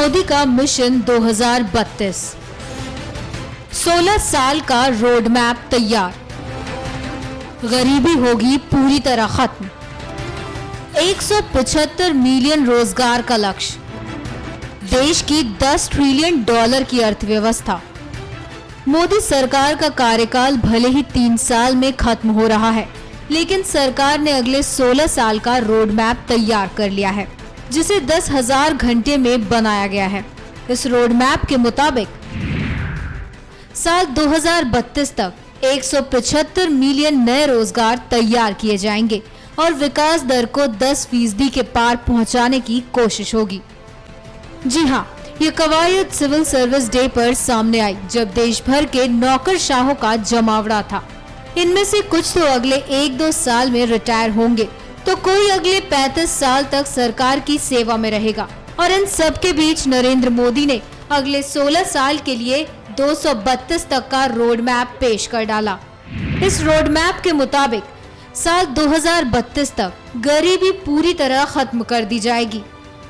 मोदी का मिशन 2032, 16 साल का रोड मैप तैयार, गरीबी होगी पूरी तरह खत्म, 175 मिलियन रोजगार का लक्ष्य, देश की 10 ट्रिलियन डॉलर की अर्थव्यवस्था। मोदी सरकार का कार्यकाल भले ही 3 साल में खत्म हो रहा है, लेकिन सरकार ने अगले 16 साल का रोड मैप तैयार कर लिया है, जिसे 10,000 घंटे में बनाया गया है। इस रोड मैप के मुताबिक साल 2032 तक 175 मिलियन नए रोजगार तैयार किए जाएंगे और विकास दर को 10% के पार पहुंचाने की कोशिश होगी। जी हाँ, ये कवायद सिविल सर्विस डे पर सामने आई, जब देश भर के नौकरशाहों का जमावड़ा था। इनमें से कुछ तो अगले 1-2 साल में रिटायर होंगे, तो कोई अगले 35 साल तक सरकार की सेवा में रहेगा। और इन सब के बीच नरेंद्र मोदी ने अगले 16 साल के लिए 232 तक का रोड मैप पेश कर डाला। इस रोड मैप के मुताबिक साल 2032 तक गरीबी पूरी तरह खत्म कर दी जाएगी,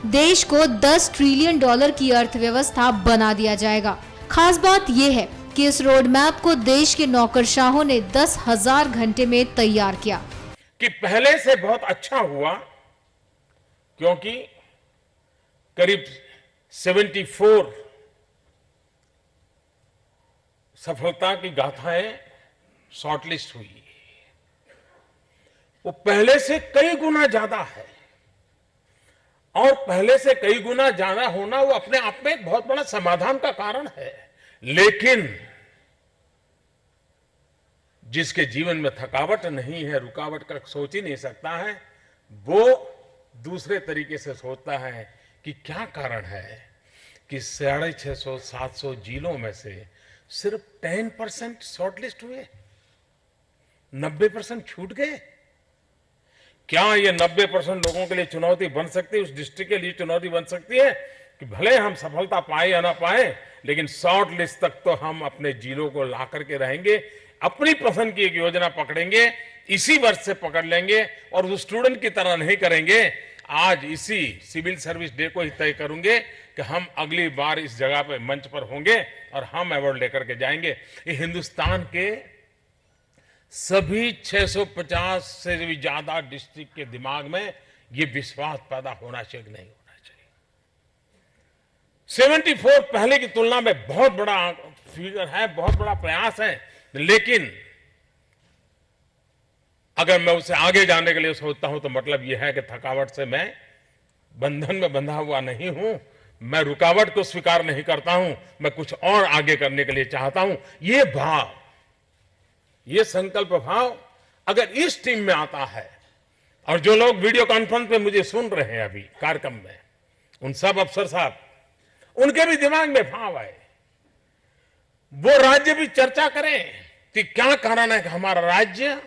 देश को 10 ट्रिलियन डॉलर की अर्थव्यवस्था बना दिया जाएगा। खास बात यह है कि इस रोड मैप को देश के नौकरशाहों ने 10,000 घंटे में तैयार किया। कि पहले से बहुत अच्छा हुआ, क्योंकि करीब 74 सफलता की गाथाएं शॉर्टलिस्ट हुई। वो पहले से कई गुना ज्यादा है, और पहले से कई गुना ज्यादा होना वो अपने आप में एक बहुत बड़ा समाधान का कारण है। लेकिन जिसके जीवन में थकावट नहीं है, रुकावट का सोच ही नहीं सकता है, वो दूसरे तरीके से सोचता है कि क्या कारण है कि 650-700 जिलों में से सिर्फ 10% शॉर्टलिस्ट हुए, 90% छूट गए। क्या ये 90% लोगों के लिए चुनौती बन सकती है, उस डिस्ट्रिक्ट के लिए चुनौती बन सकती है कि भले हम सफलता पाए या ना पाए, लेकिन शॉर्ट लिस्ट तक तो हम अपने जिलों को ला करके रहेंगे, अपनी पसंद की एक योजना पकड़ेंगे, इसी वर्ष से पकड़ लेंगे और उस स्टूडेंट की तरह नहीं करेंगे। आज इसी सिविल सर्विस डे को ही तय करूंगे कि हम अगली बार इस जगह पे मंच पर होंगे और हम अवार्ड लेकर के जाएंगे। ये हिंदुस्तान के सभी 650 से भी ज्यादा डिस्ट्रिक्ट के दिमाग में ये विश्वास पैदा होना चाहिए कि नहीं होना चाहिए। 74 पहले की तुलना में बहुत बड़ा फिगर है, बहुत बड़ा प्रयास है, लेकिन अगर मैं उसे आगे जाने के लिए सोचता हूं तो मतलब यह है कि थकावट से मैं बंधन में बंधा हुआ नहीं हूं, मैं रुकावट को स्वीकार नहीं करता हूं, मैं कुछ और आगे करने के लिए चाहता हूं। ये भाव, ये संकल्प भाव अगर इस टीम में आता है, और जो लोग वीडियो कॉन्फ्रेंस में मुझे सुन रहे हैं अभी कार्यक्रम में, उन सब अफसर साहब, उनके भी दिमाग में भाव आए, वो राज्य भी चर्चा करें कि क्या कारण है कि हमारा राज्य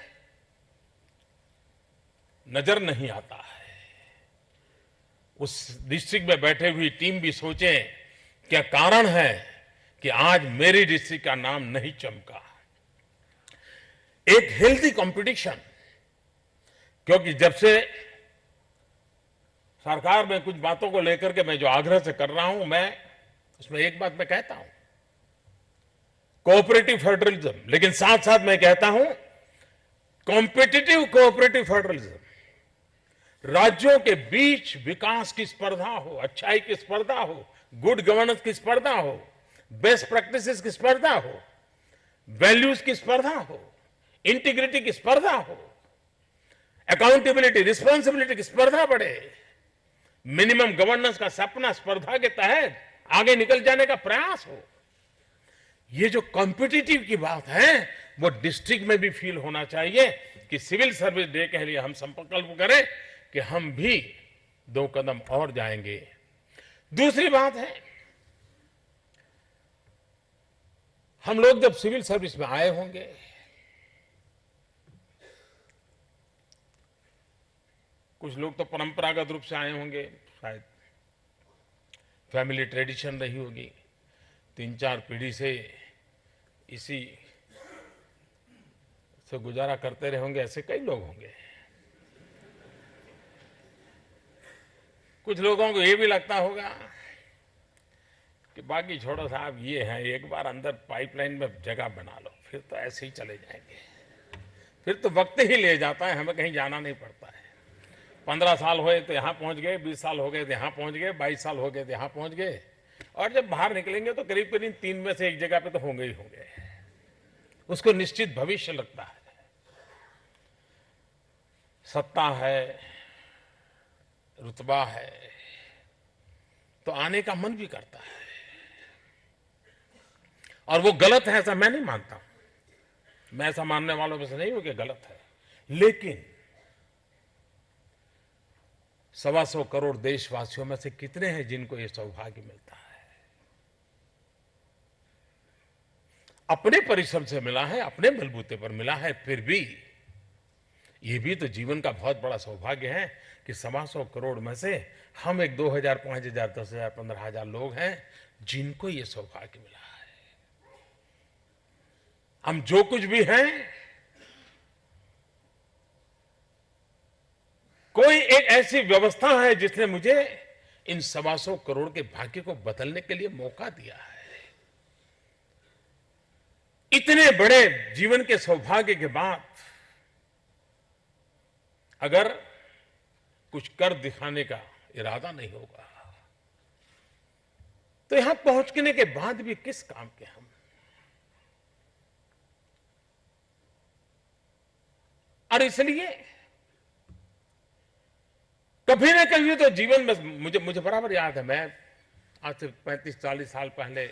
नजर नहीं आता है। उस डिस्ट्रिक्ट में बैठे हुई टीम भी सोचे क्या कारण है कि आज मेरी डिस्ट्रिक्ट का नाम नहीं चमका। एक हेल्थी कंपटीशन, क्योंकि जब से सरकार में कुछ बातों को लेकर के मैं जो आग्रह से कर रहा हूं, मैं उसमें एक बात मैं कहता हूं, कोऑपरेटिव फेडरलिज्म, लेकिन साथ साथ मैं कहता हूं कॉम्पिटिटिव कोऑपरेटिव फेडरलिज्म। राज्यों के बीच विकास की स्पर्धा हो, अच्छाई की स्पर्धा हो, गुड गवर्नेंस की स्पर्धा हो, बेस्ट प्रैक्टिसेस की स्पर्धा हो, वैल्यूज की स्पर्धा हो, इंटीग्रिटी की स्पर्धा हो, अकाउंटेबिलिटी, रिस्पॉन्सिबिलिटी की स्पर्धा बढ़े, मिनिमम गवर्नेंस का सपना स्पर्धा के तहत आगे निकल जाने का प्रयास हो। ये जो कॉम्पिटिटिव की बात है वो डिस्ट्रिक्ट में भी फील होना चाहिए कि सिविल सर्विस डे के लिए हम संकल्प करें कि हम भी 2 कदम और जाएंगे। दूसरी बात है, हम लोग जब सिविल सर्विस में आए होंगे, कुछ लोग तो परंपरागत रूप से आए होंगे, शायद फैमिली ट्रेडिशन रही होगी, 3-4 पीढ़ी से इसी से गुजारा करते रहे होंगे, ऐसे कई लोग होंगे। कुछ लोगों को ये भी लगता होगा कि बाकी छोड़ो साहब, ये है, एक बार अंदर पाइपलाइन में जगह बना लो, फिर तो ऐसे ही चले जाएंगे। फिर तो वक्त ही ले जाता है, हमें कहीं जाना नहीं पड़ता है। 15 साल हुए तो यहाँ पहुंच गए, 20 साल हो गए तो यहाँ पहुंच गए, 22 साल हो गए तो यहाँ पहुंच गए, और जब बाहर निकलेंगे तो करीब करीब 3 में से एक जगह पे तो होंगे ही होंगे। उसको निश्चित भविष्य लगता है। सत्ता है, रुतबा है, तो आने का मन भी करता है, और वो गलत है ऐसा मैं नहीं मानता हूं। मैं ऐसा मानने वालों में से नहीं हूं कि गलत है, लेकिन 125 करोड़ देशवासियों में से कितने हैं जिनको ये सौभाग्य मिलता है? अपने परिश्रम से मिला है, अपने बलबूते पर मिला है, फिर भी ये भी तो जीवन का बहुत बड़ा सौभाग्य है कि 125 करोड़ में से हम एक 2000, 5000, 10,000, 15,000 लोग हैं जिनको ये सौभाग्य मिला है। हम जो कुछ भी हैं, कोई एक ऐसी व्यवस्था है जिसने मुझे इन 125 करोड़ के भाग्य को बदलने के लिए मौका दिया है। इतने बड़े जीवन के सौभाग्य के बाद अगर कुछ कर दिखाने का इरादा नहीं होगा तो यहां पहुंचने के बाद भी किस काम के हम? और इसलिए कभी ना कभी तो जीवन में मुझे बराबर याद है, मैं आज से 35-40 साल पहले,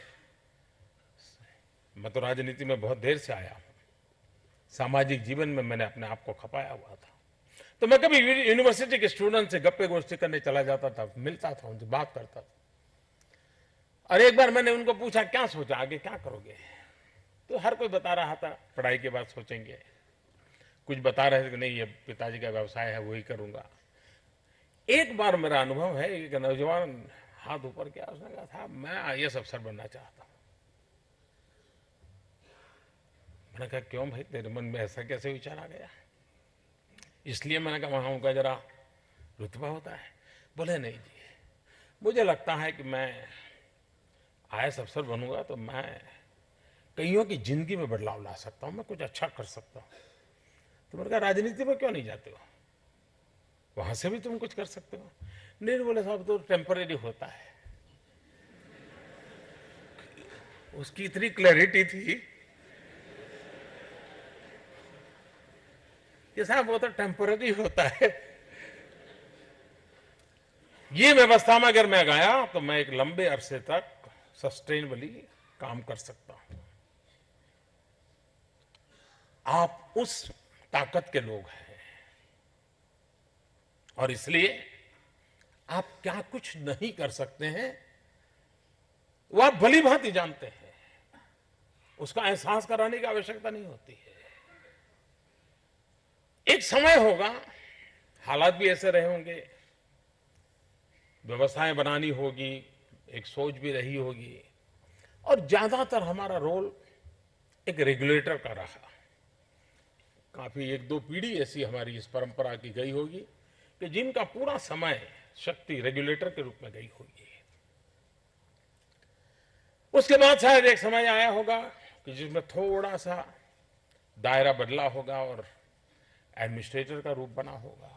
मैं तो राजनीति में बहुत देर से आया हूं, सामाजिक जीवन में मैंने अपने आप को खपाया हुआ था, तो मैं कभी यूनिवर्सिटी के स्टूडेंट से गप्पे गोष्ठी करने चला जाता था, मिलता था, उनसे बात करता था। और एक बार मैंने उनको पूछा, क्या सोचा, आगे क्या करोगे? तो हर कोई बता रहा था पढ़ाई के बाद सोचेंगे, कुछ बता रहे थे कि नहीं ये पिताजी का व्यवसाय है वही करूंगा। एक बार मेरा अनुभव है, एक नौजवान हाथ ऊपर किया, उसने कहा था मैं आईएएस अफसर बनना चाहता हूं। मैंने कहा क्यों भाई, तेरे मन में ऐसा कैसे विचार आ गया? इसलिए मैंने कहा वहां उनका जरा रुतबा होता है। बोले नहीं जी, मुझे लगता है कि मैं आईएएस अफसर बनूंगा तो मैं कईयों की जिंदगी में बदलाव ला सकता हूं, मैं कुछ अच्छा कर सकता हूं। तो मैंने कहा राजनीति में क्यों नहीं जाते हो, वहां से भी तुम कुछ कर सकते हो। नहीं बोले साहब तो टेम्परेरी होता है। उसकी इतनी क्लैरिटी थी कि साहब वो तो टेम्परेरी होता है। ये व्यवस्था में अगर मैं गया तो मैं एक लंबे अरसे तक सस्टेनेबली काम कर सकता हूं। आप उस ताकत के लोग हैं, और इसलिए आप क्या कुछ नहीं कर सकते हैं वो आप भली भांति जानते हैं, उसका एहसास कराने की आवश्यकता नहीं होती है। एक समय होगा, हालात भी ऐसे रहे होंगे, व्यवस्थाएं बनानी होगी, एक सोच भी रही होगी, और ज्यादातर हमारा रोल एक रेगुलेटर का रहा। काफी 1-2 पीढ़ी ऐसी हमारी इस परंपरा की गई होगी कि जिनका पूरा समय शक्ति रेगुलेटर के रूप में गई होगी। उसके बाद शायद एक समय आया होगा कि जिसमें थोड़ा सा दायरा बदला होगा और एडमिनिस्ट्रेटर का रूप बना होगा।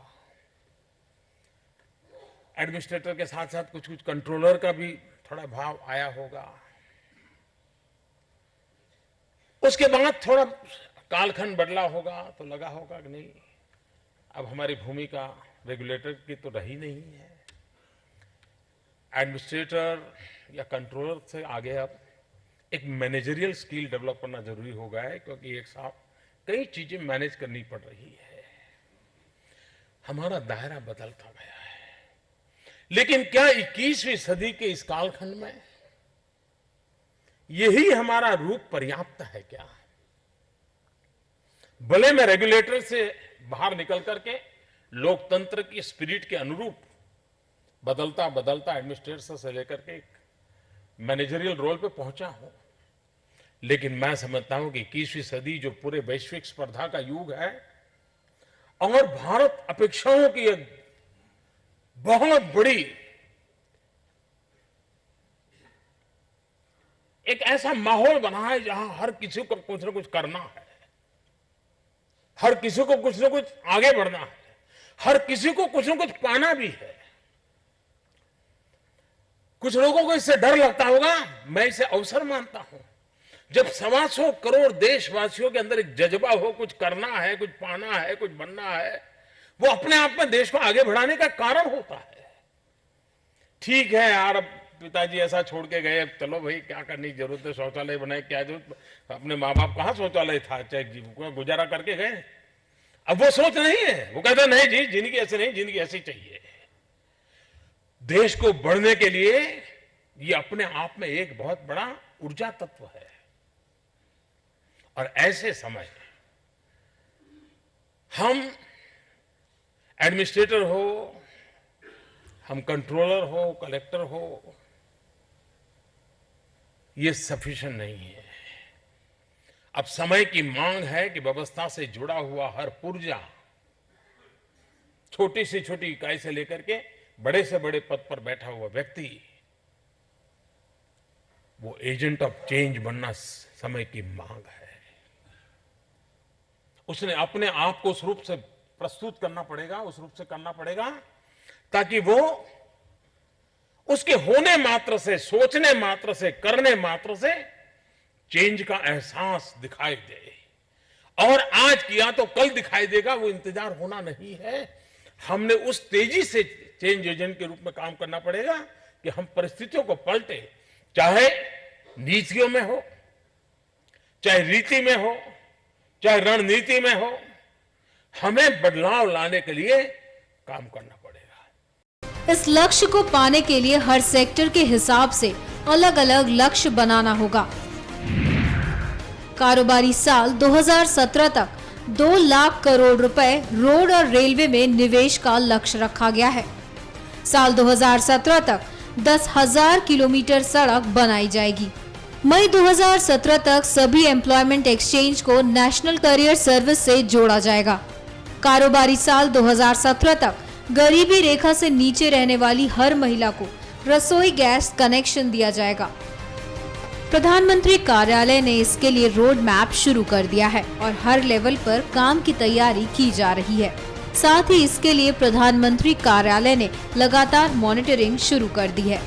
एडमिनिस्ट्रेटर के साथ साथ कुछ कुछ कंट्रोलर का भी थोड़ा भाव आया होगा। उसके बाद थोड़ा कालखंड बदला होगा तो लगा होगा कि नहीं, अब हमारी भूमिका रेगुलेटर की तो रही नहीं है, एडमिनिस्ट्रेटर या कंट्रोलर से आगे अब एक मैनेजरियल स्किल डेवलप करना जरूरी हो गया है, क्योंकि एक साथ कई चीजें मैनेज करनी पड़ रही है। हमारा दायरा बदलता गया है। लेकिन क्या 21वीं सदी के इस कालखंड में यही हमारा रूप पर्याप्त है क्या? भले मैं रेगुलेटर से बाहर निकल करके लोकतंत्र की स्पिरिट के अनुरूप बदलता बदलता एडमिनिस्ट्रेटर से लेकर के एक मैनेजरियल रोल पे पहुंचा हूं, लेकिन मैं समझता हूं कि 21वीं सदी जो पूरे वैश्विक स्पर्धा का युग है और भारत अपेक्षाओं की एक बहुत बड़ी एक ऐसा माहौल बना है जहां हर किसी को कुछ ना कुछ करना है, हर किसी को कुछ ना कुछ आगे बढ़ना है, हर किसी को कुछ ना कुछ पाना भी है। कुछ लोगों को इससे डर लगता होगा, मैं इसे अवसर मानता हूं। जब 125 करोड़ देशवासियों के अंदर एक जज्बा हो, कुछ करना है, कुछ पाना है, कुछ बनना है, वो अपने आप में देश को आगे बढ़ाने का कारण होता है। ठीक है यार, अब पिताजी ऐसा छोड़ के गए, अब चलो भाई क्या करने की जरूरत है, शौचालय बनाए, क्या जरूरत, अपने माँ बाप कहाँ शौचालय था, चाहे जीव गुजारा करके गए। अब वो सोच नहीं है, वो कहते नहीं जी जिंदगी ऐसी नहीं, जिंदगी ऐसी चाहिए। देश को बढ़ने के लिए ये अपने आप में एक बहुत बड़ा ऊर्जा तत्व है। और ऐसे समय हम एडमिनिस्ट्रेटर हो, हम कंट्रोलर हो, कलेक्टर हो, ये सफिशिएंट नहीं है। अब समय की मांग है कि व्यवस्था से जुड़ा हुआ हर पुर्जा, छोटी से छोटी इकाई से लेकर के बड़े से बड़े पद पर बैठा हुआ व्यक्ति, वो एजेंट ऑफ चेंज बनना समय की मांग है। उसने अपने आप को उस रूप से प्रस्तुत करना पड़ेगा, उस रूप से करना पड़ेगा, ताकि वो उसके होने मात्र से, सोचने मात्र से, करने मात्र से चेंज का एहसास दिखाई दे। और आज किया तो कल दिखाई देगा, वो इंतजार होना नहीं है। हमने उस तेजी से चेंज एजेंट के रूप में काम करना पड़ेगा कि हम परिस्थितियों को पलटे, चाहे नीतियों में हो, चाहे रीति में हो, चाहे रणनीति में हो, हमें बदलाव लाने के लिए काम करना पड़ेगा। इस लक्ष्य को पाने के लिए हर सेक्टर के हिसाब से अलग अलग लक्ष्य बनाना होगा। कारोबारी साल 2017 तक 2 लाख करोड़ रुपए रोड और रेलवे में निवेश का लक्ष्य रखा गया है। साल 2017 तक 10,000 किलोमीटर सड़क बनाई जाएगी। मई 2017 तक सभी एम्प्लॉयमेंट एक्सचेंज को नेशनल करियर सर्विस से जोड़ा जाएगा। कारोबारी साल 2017 तक गरीबी रेखा से नीचे रहने वाली हर महिला को रसोई गैस कनेक्शन दिया जाएगा। प्रधानमंत्री कार्यालय ने इसके लिए रोड मैप शुरू कर दिया है और हर लेवल पर काम की तैयारी की जा रही है। साथ ही इसके लिए प्रधानमंत्री कार्यालय ने लगातार मॉनिटरिंग शुरू कर दी है।